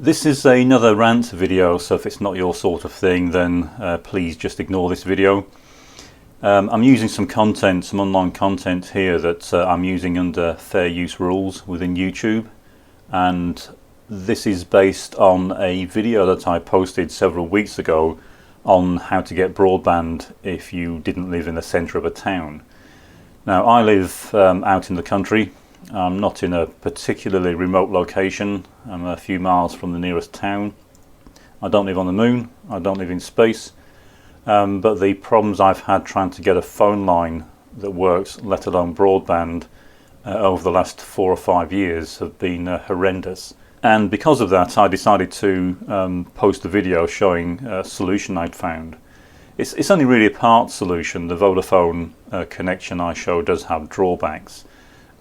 This is another rant video, so if it's not your sort of thing, then please just ignore this video. I'm using some content, some online content here that I'm using under fair use rules within YouTube, and this is based on a video that I posted several weeks ago on how to get broadband if you didn't live in the centre of a town. Now, I live out in the country. I'm not in a particularly remote location. I'm a few miles from the nearest town. I don't live on the moon. I don't live in space. But the problems I've had trying to get a phone line that works, let alone broadband, over the last 4 or 5 years have been horrendous. And because of that, I decided to post a video showing a solution I'd found. It's only really a part solution. The Vodafone connection I show does have drawbacks.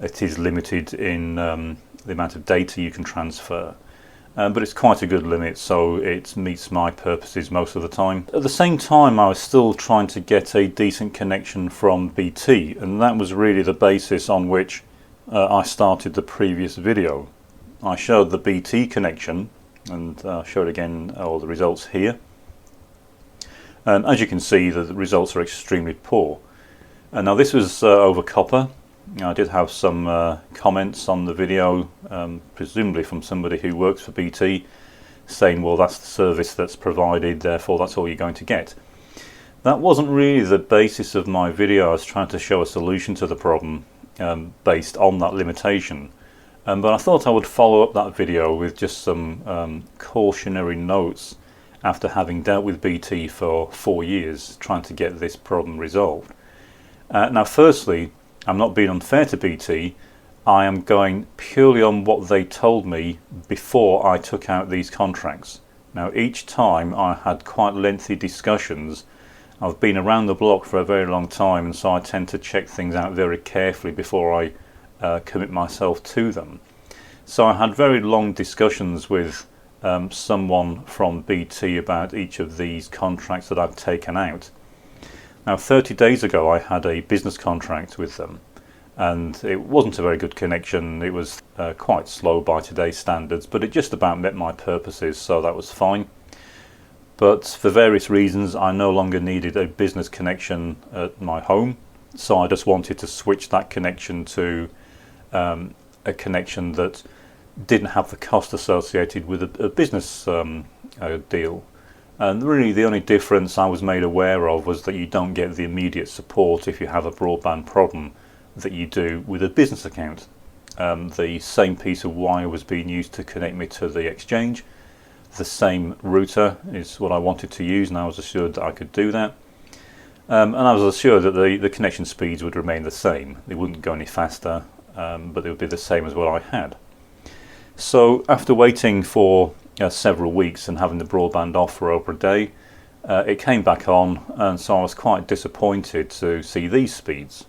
It is limited in the amount of data you can transfer, but it's quite a good limit, so it meets my purposes most of the time. At the same time, I was still trying to get a decent connection from BT, and that was really the basis on which I started the previous video. I showed the BT connection, and showed again all the results here. And as you can see, the results are extremely poor. Now this was over copper. I did have some comments on the video, presumably from somebody who works for BT, saying, well, that's the service that's provided, therefore that's all you're going to get. That wasn't really the basis of my video. I was trying to show a solution to the problem based on that limitation. But I thought I would follow up that video with just some cautionary notes after having dealt with BT for 4 years trying to get this problem resolved. Now firstly, I'm not being unfair to BT. I am going purely on what they told me before I took out these contracts. Now each time I had quite lengthy discussions. I've been around the block for a very long time, and so I tend to check things out very carefully before I commit myself to them. So I had very long discussions with someone from BT about each of these contracts that I've taken out. Now 30 days ago I had a business contract with them, and it wasn't a very good connection. It was quite slow by today's standards, but it just about met my purposes, so that was fine. But for various reasons I no longer needed a business connection at my home, so I just wanted to switch that connection to a connection that didn't have the cost associated with a business deal. And really the only difference I was made aware of was that you don't get the immediate support if you have a broadband problem that you do with a business account. The same piece of wire was being used to connect me to the exchange. The same router is what I wanted to use, and I was assured that I could do that. And I was assured that the connection speeds would remain the same. They wouldn't go any faster, but they would be the same as what I had. So after waiting for several weeks and having the broadband off for over a day, it came back on, and so I was quite disappointed to see these speeds.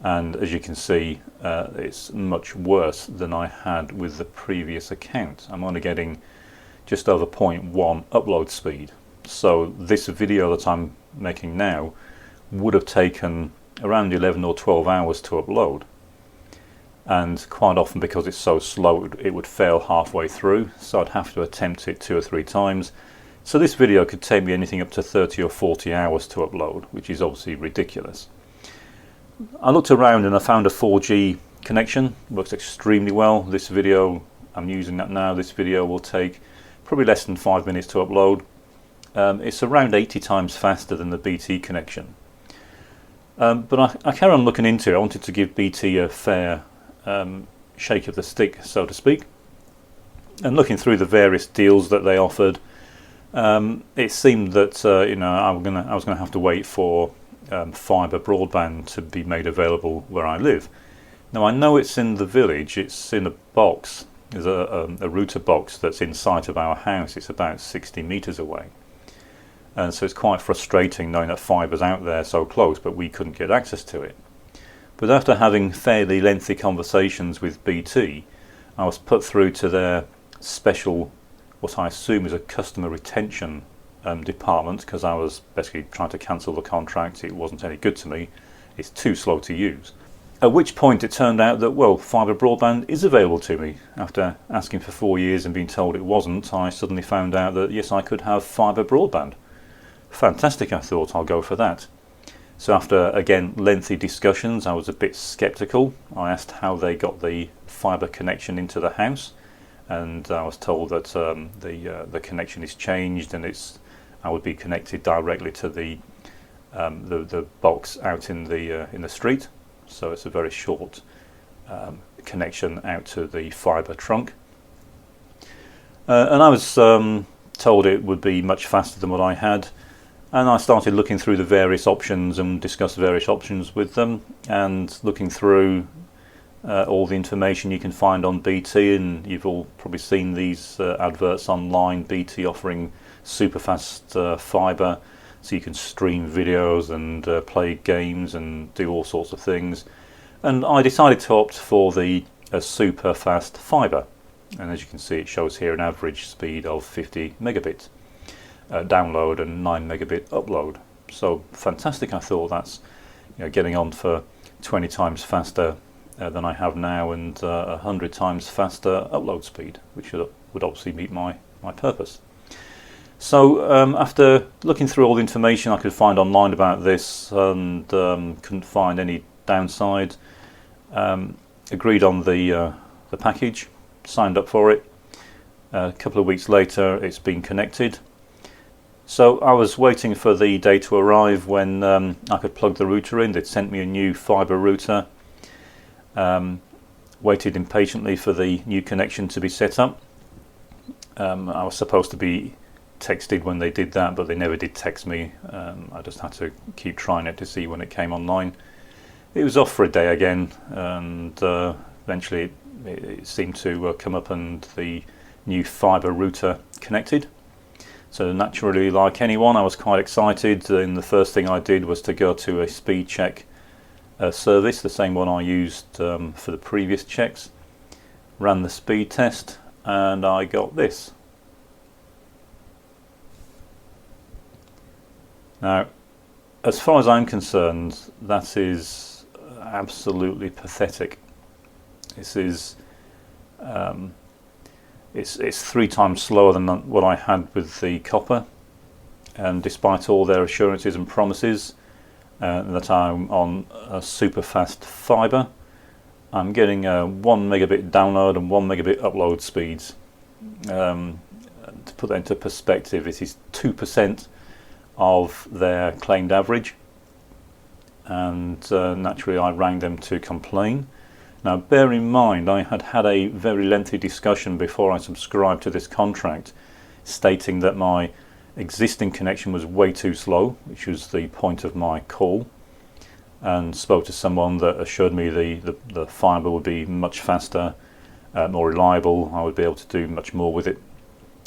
And as you can see, it's much worse than I had with the previous account. I'm only getting just over 0.1 upload speed. So this video that I'm making now would have taken around 11 or 12 hours to upload. And quite often, because it's so slow, it would fail halfway through, so I'd have to attempt it 2 or 3 times. So this video could take me anything up to 30 or 40 hours to upload, which is obviously ridiculous. I looked around and I found a 4G connection. It works extremely well. This video, I'm using that now. This video will take probably less than 5 minutes to upload. It's around 80 times faster than the BT connection. But I carry on looking into it. I wanted to give BT a fair shake of the stick, so to speak, and looking through the various deals that they offered, it seemed that I was going to have to wait for fibre broadband to be made available where I live. Now I know it's in the village. It's in a box. There's a router box that's in sight of our house. It's about 60 meters away, and so it's quite frustrating knowing that fibre's out there so close, but we couldn't get access to it. But after having fairly lengthy conversations with BT, I was put through to their special, what I assume is a customer retention department, because I was basically trying to cancel the contract. It wasn't any good to me. It's too slow to use. At which point it turned out that, well, fibre broadband is available to me. After asking for 4 years and being told it wasn't, I suddenly found out that yes, I could have fibre broadband. Fantastic, I thought, I'll go for that. So after, again, lengthy discussions, I was a bit sceptical. I asked how they got the fibre connection into the house, and I was told that the connection is changed, and I would be connected directly to the box out in the street. So it's a very short connection out to the fibre trunk. And I was told it would be much faster than what I had. And I started looking through the various options and discussed various options with them, and looking through all the information you can find on BT, and you've all probably seen these adverts online, BT offering super fast fibre, so you can stream videos and play games and do all sorts of things. And I decided to opt for the super fast fibre, and as you can see it shows here an average speed of 50 megabits. Download and 9 megabit upload. So fantastic, I thought. That's getting on for 20 times faster than I have now, and 100 times faster upload speed, which would obviously meet my purpose. So after looking through all the information I could find online about this, and couldn't find any downside, agreed on the package, signed up for it. A couple of weeks later it's been connected. So I was waiting for the day to arrive when I could plug the router in. They'd sent me a new fibre router. Waited impatiently for the new connection to be set up. I was supposed to be texted when they did that, but they never did text me. I just had to keep trying it to see when it came online. It was off for a day again, and eventually it seemed to come up and the new fibre router connected. So naturally, like anyone, I was quite excited, and the first thing I did was to go to a speed check service, the same one I used for the previous checks. Ran the speed test, and I got this. Now, as far as I'm concerned, that is absolutely pathetic. This is it's 3 times slower than what I had with the copper, and despite all their assurances and promises that I'm on a super fast fibre, I'm getting a 1 megabit download and 1 megabit upload speeds. To put that into perspective, it is 2% of their claimed average, and naturally I rang them to complain. Now bear in mind, I had a very lengthy discussion before I subscribed to this contract, stating that my existing connection was way too slow, which was the point of my call, and spoke to someone that assured me the fibre would be much faster, more reliable. I would be able to do much more with it,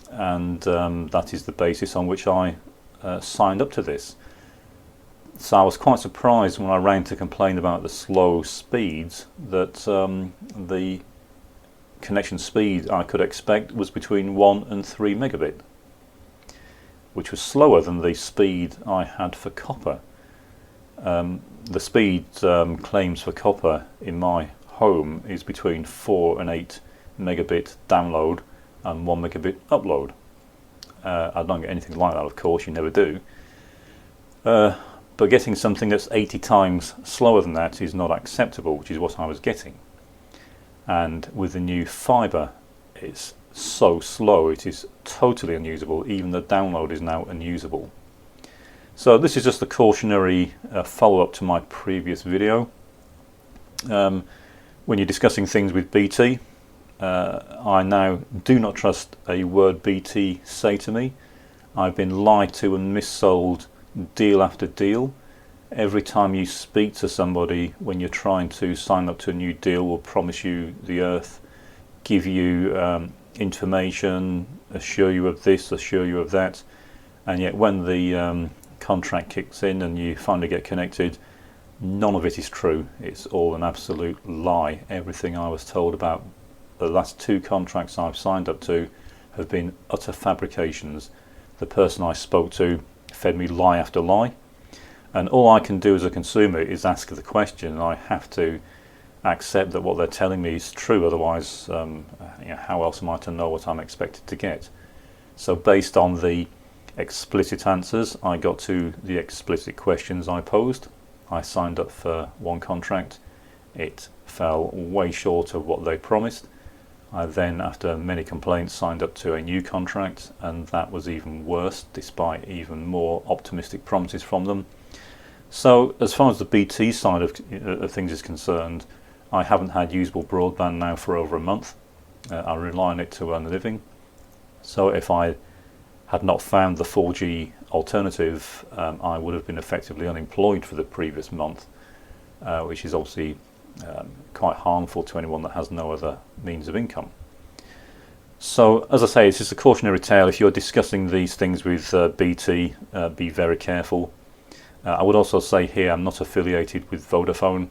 and that is the basis on which I signed up to this. So I was quite surprised when I rang to complain about the slow speeds that the connection speed I could expect was between 1 and 3 megabit, which was slower than the speed I had for copper. The speed claims for copper in my home is between 4 and 8 megabit download and 1 megabit upload. I don't get anything like that, of course, you never do. But getting something that's 80 times slower than that is not acceptable, which is what I was getting. And with the new fibre, it's so slow, it is totally unusable. Even the download is now unusable. So this is just a cautionary follow-up to my previous video. When you're discussing things with BT, I now do not trust a word BT say to me. I've been lied to and missold deal after deal. Every time you speak to somebody when you're trying to sign up to a new deal, will promise you the earth, give you information, assure you of this, assure you of that, and yet when the contract kicks in and you finally get connected, none of it is true. It's all an absolute lie. Everything I was told about the last 2 contracts I've signed up to have been utter fabrications. The person I spoke to fed me lie after lie, and all I can do as a consumer is ask the question. I have to accept that what they're telling me is true. Otherwise, how else am I to know what I'm expected to get? So based on the explicit answers I got to the explicit questions I posed, I signed up for one contract. It fell way short of what they promised. I then, after many complaints, signed up to a new contract, and that was even worse, despite even more optimistic promises from them. So as far as the BT side of things is concerned, I haven't had usable broadband now for over a month. I rely on it to earn a living. So if I had not found the 4G alternative, I would have been effectively unemployed for the previous month, which is obviously quite harmful to anyone that has no other means of income. So as I say, it's just a cautionary tale. If you're discussing these things with BT, be very careful. I would also say here, I'm not affiliated with Vodafone.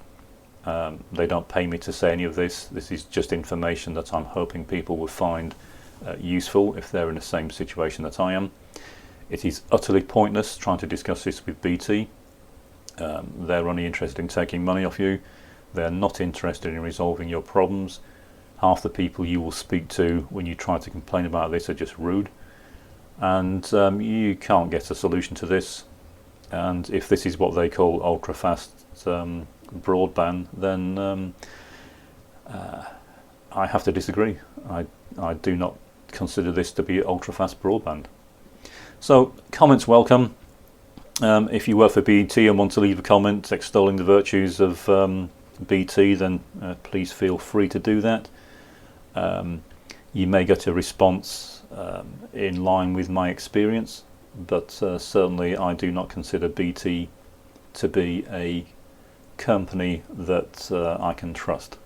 They don't pay me to say any of this. This is just information that I'm hoping people will find useful if they're in the same situation that I am. It is utterly pointless trying to discuss this with BT. They're only interested in taking money off you. They're not interested in resolving your problems. Half the people you will speak to when you try to complain about this are just rude, and you can't get a solution to this. And if this is what they call ultra fast broadband, then I have to disagree. I do not consider this to be ultra fast broadband. So comments welcome. If you work for BT and want to leave a comment extolling the virtues of BT, then please feel free to do that. You may get a response in line with my experience, but certainly I do not consider BT to be a company that I can trust.